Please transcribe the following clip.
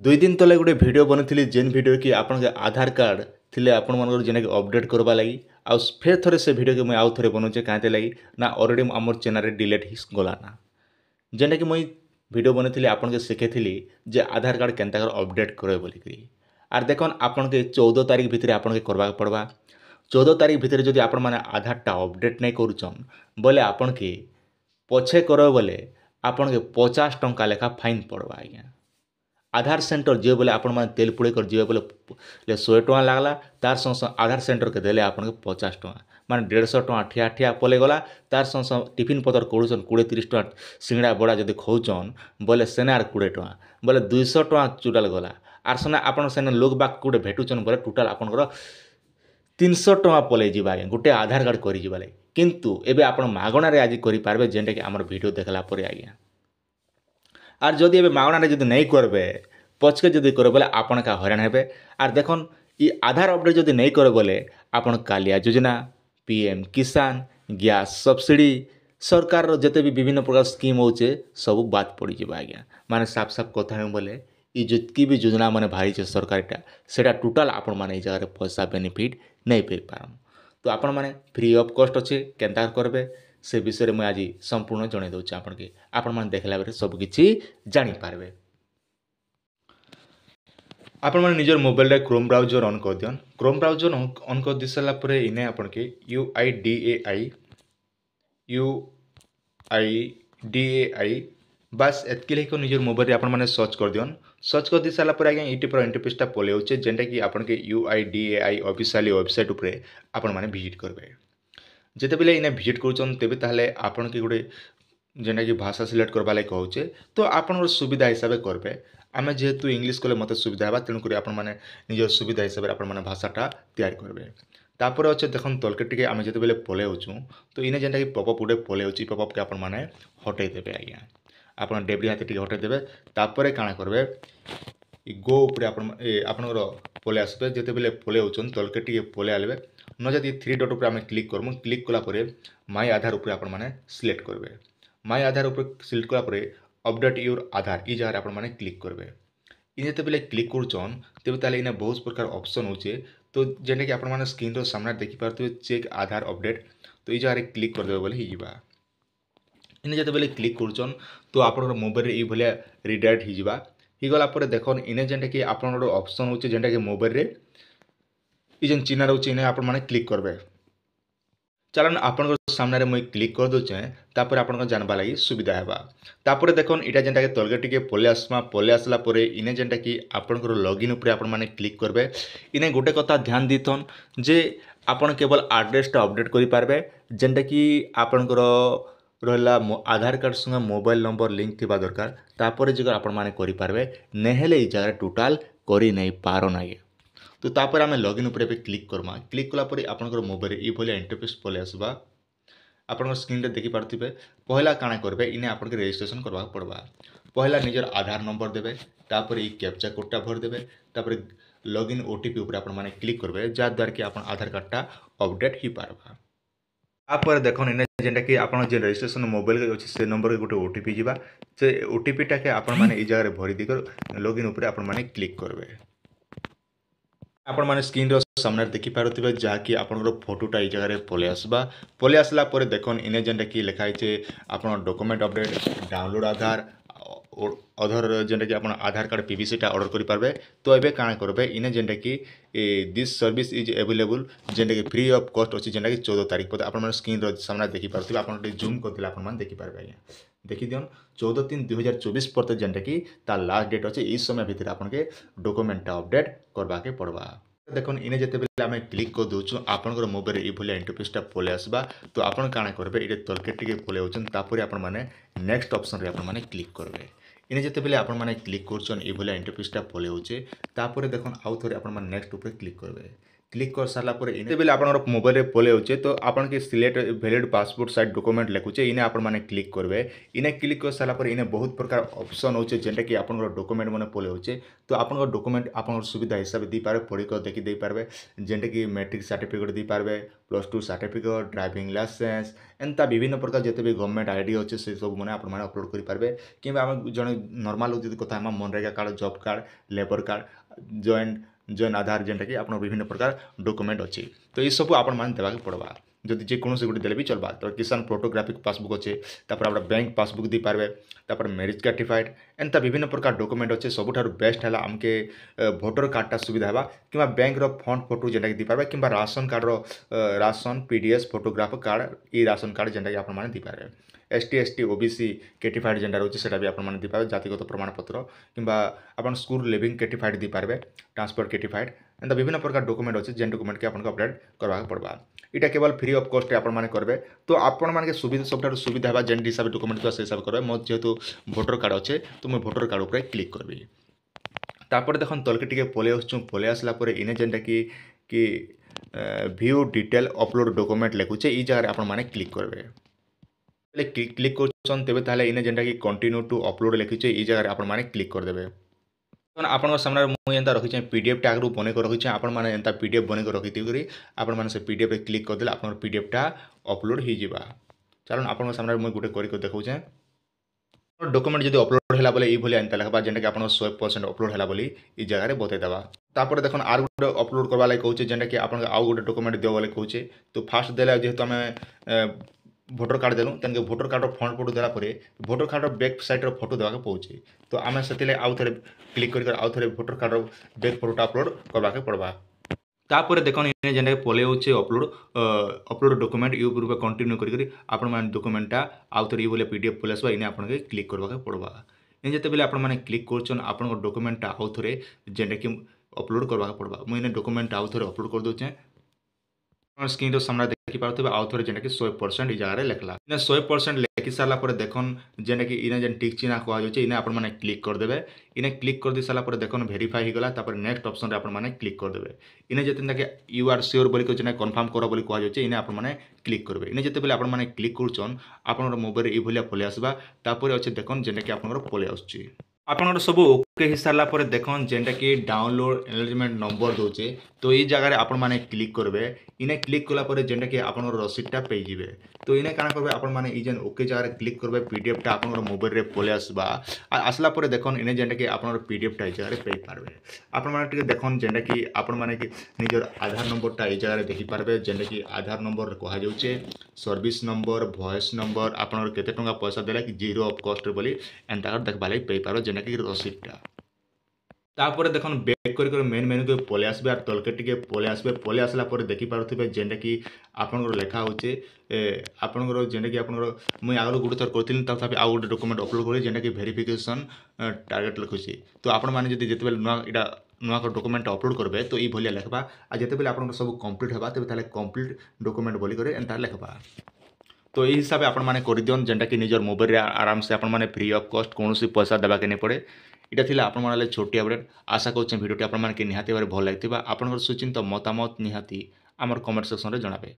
ଦୁଇ ଦିନ ତଳେ ଗୋଟେ ଭିଡ଼ିଓ ବନେଇଥିଲି ଯେନ୍ ଭିଡ଼ିଓ କି ଆପଣଙ୍କ ଆଧାର କାର୍ଡ଼ ଥିଲେ ଆପଣମାନଙ୍କର ଯେନ୍ଟାକି ଅପଡ଼େଟ୍ କରବା ଲାଗି ଆଉ ଫେର୍ ଥରେ ସେ ଭିଡ଼ିଓକେ ମୁଇଁ ଆଉ ଥରେ ବନଉଛେ କାଁତେ ଲାଗି ନା ଅଲରେଡ଼ି ଆମର ଚ୍ୟାନେଲ୍ରେ ଡିଲେଟ୍ ହେଇଗଲାନା ଯେନ୍ଟାକି ମୁଇଁ ଭିଡ଼ିଓ ବନେଇଥିଲି ଆପଣଙ୍କୁ ଶିଖେଇଥିଲି ଯେ ଆଧାର କାର୍ଡ଼ କେନ୍ତା କରି ଅପଡ଼େଟ୍ କରିବେ ବୋଲିକିରି ଆର୍ ଦେଖନ୍ ଆପଣକେ 14 ତାରିଖ ଭିତରେ ଆପଣକେ କରବାକେ ପଡ଼ବା 14 ତାରିଖ ଭିତରେ ଯଦି ଆପଣମାନେ ଆଧାରଟା ଅପଡ଼େଟ୍ ନାଇଁ କରୁଛନ୍ ବୋଲେ ଆପଣକେ ପଛେ କରବ ବୋଲେ ଆପଣକେ 50 ଟଙ୍କା ଲେଖା ଫାଇନ୍ ପଡ଼ବା ଆଜ୍ଞା। आधार सेंटर जे बोले आपण मैंने तेल पुड़े कर जी बोले 100 टଙ୍କା लागला तार संग आधार सेंटर के देले आपन के 50 टଙ୍କା माने 150 टଙ୍କା ठिया ठिया पले गला तार संग टिफिन पतर कोड़ुछन 20-30 टଙ୍କା सिंगड़ा बड़ा जदि खौचन बोले सेने आर 20 टଙ୍କା बोले 200 टଙ୍କା चुटाल गला आर सने आपन सेने लोग बाक कोडे भेटुछन बोले टोटल आपनकर 300 टଙ୍କା पले जिबा आगे गोटे आधार कार्ड करि जिबा किंतु एबे आपन मागणा रे आज करि पारबे जेंटा कि हमर वीडियो देखला परे आज्ञा आर जदि एबे मागणारे जदि नहीं करबे पछके जदि करबे बोले आपण का हैरान हेबे आर देखन इ आधार अपडेट जदि नहीं करबे बोले आपण कालिया योजना पीएम किसान गैस सब्सिडी सरकार रो जते भी विभिन्न प्रकार स्कीम होचे सब बात पड़ी जिबा आज्ञा माने साफ साफ कथा हम बोले इ जितकी भी योजना माने भारी छे सरकारटा सेटा टोटल आपण माने इ जगह पैसा बेनिफिट नहीं पे पारम तो आपण माने फ्री ऑफ कॉस्ट अच्छे केन्ता करबे से विषय में आज संपूर्ण जन दूचे आपन के आपण माने देखला बेले सब किछि जानि पारबे आपण माने निजर मोबाइल रे क्रोम ब्राउजर ऑन कर दियन क्रोम ब्राउजर ऑन कर दी सारा परे इने आपण के UIDAI बस एतके लेको निजर मोबाइल रे आपण माने सर्च कर दियन सर्च कर दी सारा परे आगे इटी पर इंटरफेसटा पले होचे जेंटा कि आपण के UIDAI ऑफिशियली वेबसाइट ऊपर आपण माने विजिट करबे जेते बेले इने विजिट करूछन तेबे ताहले आपण के गुडे जेना कि भाषा सिलेक्ट करबा लाग कहूचे तो आपण सुविधा हिसाब करबे आमे जेहेतु इंग्लिश कले मते सुविधा हेबा तेणु करी आपण माने निजर सुविधा हिसाब आपण माने भाषाटा तैयार करबे तापर अच्छे देखन तलके टिके आमे जेते बेले पले होचु तो इने जेनटा कि पॉपअप गुडे पले होची पॉपअप के आपण माने हटै देबे आज्ञा आपण डेबरी हाथे टिके हटै देबे तापर काना करबे इ गो ऊपर आपणकर पले आसबे जेते बेले पले होचन तलके टिके पले आलबे न जदि 3 डॉट ऊपर आमे क्लिक करमु क्लिक कला परे माय आधार ऊपर आपण माने सिलेक्ट करबे माय आधार ऊपर सिलेक्ट कला परे अपडेट योर आधार इ जगह आपण माने क्लिक करबे इ जेते बेले क्लिक करूचन तेबे ताले इने बहुत प्रकार ऑप्शन होचे तो जेने कि आपण माने स्क्रीन रो सामने देखि पारतु चेक आधार अपडेट तो इ जगह रे क्लिक कर देबे बोले हि जिबा इने जेते बेले क्लिक करूचन तो आपण मोबाइल रे इ भलिया रिडायरेक्ट हि जिबा हि गला परे देखन इने जेंटा कि आपण ऑप्शन होचे जेंटा कि मोबाइल रे इ जेन चिन्ह रहउचे इने आपण माने क्लिक करबे चलन आपण सामने रे मुई क्लिक कर दोचे तापर आपण जानबा लागि सुविधा हेबा तापर देखन इटा जेंटा के तलगे टिके पले आसला परे इने जेंटा कि आपण लॉगिन ऊपर आपण माने क्लिक करबे इने गोटे कथा ध्यान दिथन जे आपण केवल एड्रेसटा अपडेट करि पारबे जेंटा कि आपण रहला आधार कार्ड संग मोबाइल नंबर लिंक थिबा दरकार तापर जगह आपण माने करि पारबे नेहेले इ जगह टोटल करि नै पारो नागे तो तापर आमे लॉगिन ऊपर पे क्लिक करमा क्लिक कला परे आपनकर मोबाइल इ भलिया इंटरफेस पले आसबा आपनकर स्क्रीन रे देखि पारथिबे पहला काना करबे इने आपनके रजिस्ट्रेशन करबा पड़बा पहला निजर आधार नंबर देबे तापर इ कैप्चा कोडटा भर देबे तापर लॉगिन ओटीपी ऊपर आपण माने क्लिक करबे जा द्वारा कि आपन आधार कार्डटा अपडेट हि पारबा तापर देखन इने जेंटा कि आपण जे रजिस्ट्रेशन मोबाइल के अछि से नंबर के गोटे ओटीपी जिबा से ओटीपी टा के आपण माने इ जगह रे भरि दिकर लॉगिन ऊपर आपण माने क्लिक करबे आपण माने स्क्रीन रो सामने देखि पारुथिबे जाकि आपनकर फोटोटा इ जगह रे पले आसला परे देखन इने जेंटा कि लिखा हिचे आपण डॉक्यूमेंट अपडेट डाउनलोड आधार अधर जेंटा कि आपण आधार कार्ड पीवीसी टा ऑर्डर करि पारबे तो एबे काना करबे इने जेंटा कि दिस सर्विस इज अवेलेबल जेंटा कि फ्री ऑफ कॉस्ट अछि जेंटा कि 14 तारिख पते आपण माने स्क्रीन रो सामने देखि पारुथिबे आपण जूम करथिला आपण माने देखि पारबे आज्ञा देखि दियन 14/3/2024 पते जेंटा कि ता लास्ट डेट अछि इ समय भितर आपण के डॉक्यूमेंट अपडेट करबा के पड़बा देखन इने जेते बेले आमे क्लिक कर दोछु आपनकर मोबाइल रे इ भलिया इंटरफेसटा पले आसबा तो आपण काना करबे इटे तलके टिके पले होचन तापर आपण माने नेक्स्ट ऑप्शन रे आपण माने क्लिक करबे इने जेते बेले आपण माने क्लिक करछन इ भलिया इंटरफेसटा पले होचे तापर देखन आउ थोरे आपण माने नेक्स्ट ऊपर क्लिक करबे क्लिक कर सारा पर इने बेले आपन मोबाइल रे पले होचे तो आपन के select valid passport size document लेखुचे इने आपन माने क्लिक करबे। इने क्लिक कर सारा पर इने बहुत प्रकार ऑप्शन होचे जेंटा कि आपन डॉक्यूमेंट माने पले होचे तो आपन डॉक्यूमेंट आपन सुविधा हिसाब दे पारे पढ़ी कर देखि दे पारबे जेंटा कि मैट्रिक सर्टिफिकेट दे पारबे +2 सर्टिफिकेट ड्राइविंग लाइसेंस एंता विभिन्न प्रकार जते भी गवर्नमेंट आईडी होचे से सब माने आपन माने अपलोड करि पारबे किबा हम जने नॉर्मल लोग जदि कथा हम MNREGA card job card labour card join Aadhaar जेनटा कि आपन विभिन्न प्रकार डॉक्यूमेंट अच्छी तो ये सब आपन मान देवा पड़वा जदि जेकोसी गोटे देले भी चलबा तो किसान फोटोग्राफिक पासबुक अच्छे तापर आप बैंक पासबुक दी पारबे तापर मैरिज सर्टिफाइड एंता विभिन्न प्रकार डॉक्यूमेंट अच्छे सबुठार बेस्ट है आमके भोटर कार्डटा सुविधा है कि बैंक फंड फोटो जेनटा कि दी पारबे कि ration card ration PDS photograph card e ration card जेनटा कि आपन माने दी पारबे एसटी एसटी ओबीसी कैटिफाइड जेनटा रोचे सेटा भी आपन माने दी पारबे जातिगत प्रमाणपत्र किंबा आपन स्कूल लिविंग कैटिफाइड दी पारबे ट्रांसपोर्ट कैटिफाइड एंता विभिन्न प्रकार डॉक्यूमेंट अच्छे जेन डॉक्यूमेंट के आपन अपडेट करवा पड़वा इटा केवल फ्री ऑफ कॉस्ट आपन माने करबे तो आपन माने के सुविधा सबठार सुविधा है जेन हिसाब डॉक्यूमेंट तो से हिसाब करबे मोर जेहेतु भोटर कार्ड अच्छे तो मैं भोटर कार्ड ऊपर क्लिक करबी तापर देखन तलके टिके पले आसछु पले आसला परे इने जेनटा कि व्यू डिटेल अपलोड डॉक्यूमेंट लेखुचे ई जगह आपन माने क्लिक करबे क्लिक करछन तेबे ताले इने जेनटा कि कंटिन्यू टू अपलोड लिखिचे ई जगह आपन माने क्लिक कर देबे आपन सामने मुझे एंता रखी पीडीएफ टा आगु बने कर रखी आपन माने एंता पीडीएफ बने कर रखी करी आपन माने से पीडीएफ रे क्लिक कर देले आपन पीडीएफ टा अपलोड हो जिबा चलन आपन सामने मुझे गुटे करी देखौछे डॉक्यूमेंट जदि अपलोड होला बोले ई भलिया एंता लिखबा जेंटा कि आपन 100% अपलोड होला बोली ई जगह रे बतै देबा तापर देखन आर गुटे अपलोड करबा लागि कहूचे जेंटा कि आपन आउ गुटे डॉक्यूमेंट दियो बोले कहूचे तो फास्ट देला जेहेतु हमें भोटर कार्ड देलु तेन भोटर कार्ड फ्रंट फोटो देला परे voter card back side photo देवा पहुँचे तो आम से आउ थे क्लिक कर आउ थे भोटर कार्ड बैक फोटोटा अपलोड करवा पड़वा तापर देखो जेनटा पले होचे अपलोड अपलोड डॉक्यूमेंट यू पूर्व कंटिन्यू करी आपण मान डॉक्यूमेंटा आउ थे ये पीडीएफ पले आसवा इने आपन के क्लिक करवा पड़वा इन जिते बेले आपण माने क्लिक करछन आपन डॉक्यूमेंटा आउ थे जेनटा कि अपलोड करवा पड़वा मुझे डॉक्यूमेंट आउ थे अपलोड कर दोचे स्क्रीन सामने देखी पारे आउ थे जेनटा कि 100% ई जगह लिखला 100% लिखि सारा पर देखन जेनटा कि इने जेन टिक चिन्ह कह जाउचे इने आपण माने क्लिक कर देबे इने क्लिक कर दी सारा पर देखन वेरीफाई हो गला तापर नेक्स्ट ऑप्शन रे आपण माने क्लिक कर देबे इने जेते कि यू आर श्योर बोली को जेना कंफर्म करो बोली कह जाउचे इने आपण माने क्लिक करबे इने जेते बेले आपण माने क्लिक करछन आपण मोबाइल रे ई भलिया पले आसबा तापर अच्छे देखन जेनटा कि आपण पले आसुची आपन सब ओके हो सारा पर देखन जेनटा कि डाउनलोड एनलार्जमेंट नंबर दोचे तो ये जगह आपण माने क्लिक करबे इने क्लिक कला पर जेनटा कि आपन रसीदटा पे जिवे तो इने काना करबे आपण माने ई जेन ओके जगह क्लिक करबे पीडीएफ टा आपन मोबाइल रे पले आसबा आसला पर देखन इने जेनटा कि आपन पीडीएफ टा ई जगह पे पारबे आपण माने टिके देखन जेनटा कि आपण माने कि निजर आधार नंबर टा ई जगह देखि पारबे जेनटा कि आधार नंबर कहा जाउचे सर्विस नंबर वॉइस नंबर आपन केते टंका पैसा देला कि जीरो ऑफ कॉस्ट बोली एंता देखबा लागि पे पारो जेनटा कि रसीदटा तापर देखन बैक कर मेन मेनू के पले आसबे आर तलके टिके पले आसला पर देखि पारुथिबे जेनटा कि आपनकर लेखा होचे आपनकर जेनटा कि आपनकर मुई आगरो गुटे थर करथिन तथापि आ गुटे डॉक्यूमेंट अपलोड करी जेनटा कि वेरिफिकेशन टारगेट लिखुची तो आपण माने जदि जेते बेल नुआ इटा नुआ डॉक्यूमेंट अपलोड करबे तो ई भलिया लेखबा आ जेते बेल आपनकर सब कंप्लीट हेबा तबे ताले कंप्लीट डॉक्यूमेंट बोली करे एंता लेखबा तो यही हिसाब से आपण माने कर दियन जेनटा कि निजर मोबाइल रे आराम से आपण माने फ्री ऑफ कॉस्ट कोनोसी पैसा देबा के नै पड़े इटा थिला आपण माने छोटी अपडेट आशा करछन वीडियोटी आपण माने के निहाती भाबरे भल लागिथिबा आपनकर सुचिंत मतामत निहाती हमर कमेंट सेक्शन रे जणाबे।